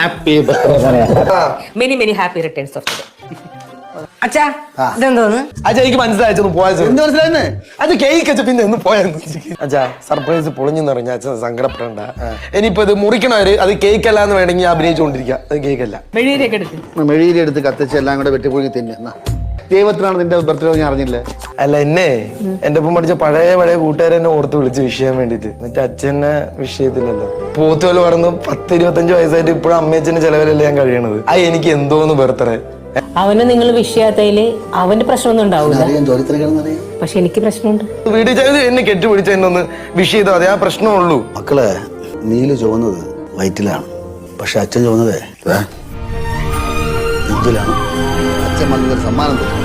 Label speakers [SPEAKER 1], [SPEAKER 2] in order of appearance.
[SPEAKER 1] Happy birthday.
[SPEAKER 2] Many many happy returns of the day. അച്ഛാ ഇതെന്തോന്ന്?
[SPEAKER 1] അച്ഛാ എനിക്ക് മനസ്സിലായി പോയത്. എന്ത് മനസ്സിലായെന്ന്? അത് കേക്ക് അച്ഛൻ പിന്നെ ഒന്ന് പോയെന്ന്. അച്ഛാ സർപ്രൈസ് പൊളിഞ്ഞെന്ന് പറഞ്ഞ അച്ഛൻ സങ്കടപ്പെടണ്ട. ഇനിയിപ്പോ ഇത് മുറിക്കണവര് അത് കേക്ക് അല്ലാന്ന് വേണമെങ്കിൽ അഭിനയിച്ചുകൊണ്ടിരിക്കുക. അത് കേക്കല്ല.
[SPEAKER 3] മെഴുകിരി എടുത്ത് കത്തിച്ച് എല്ലാം കൂടെ വെട്ടിപ്പൊഴുകി തിന്നെ. ദൈവത്തിനാണ് നിന്റെ ബർത്ത്ഡേ ഞാൻ അറിഞ്ഞില്ലേ?
[SPEAKER 1] അല്ല എന്നെ എന്റെ ഒപ്പം പഠിച്ച പഴയ കൂട്ടുകാരെന്നെ ഓർത്ത് വിളിച്ച് വിഷയം വേണ്ടിട്ട്. എന്നിട്ട് അച്ഛനെ വിഷയത്തിലല്ലോ പോത്തുപോലെ പറഞ്ഞു 10-25 വയസ്സായിട്ട് ഇപ്പോഴും അമ്മയച്ഛന്റെ ചെലവിലല്ലേ ഞാൻ കഴിയണത്. അത് എനിക്ക് എന്തോന്ന് ബർത്ത്ഡേ.
[SPEAKER 2] അവന് നിങ്ങൾ വിഷയാത്തതില് അവന്റെ പ്രശ്നമൊന്നും ഉണ്ടാവില്ല. പക്ഷെ എനിക്ക് പ്രശ്നമുണ്ട്. വീട്ടിൽ
[SPEAKER 1] ചെയ്ത് എന്നെ കെട്ടുപിടിച്ച എന്നെ ഒന്ന് വിഷ് ചെയ്താൽ മതി. ആ പ്രശ്നമുള്ളൂ.
[SPEAKER 3] മക്കളെ നീല് ചുവന്നത് വയറ്റിലാണ്, പക്ഷെ അച്ഛൻ ചുവന്നത് ഇതിലാണ്. അച്ഛൻ വന്നൊരു സമ്മാനം തരും.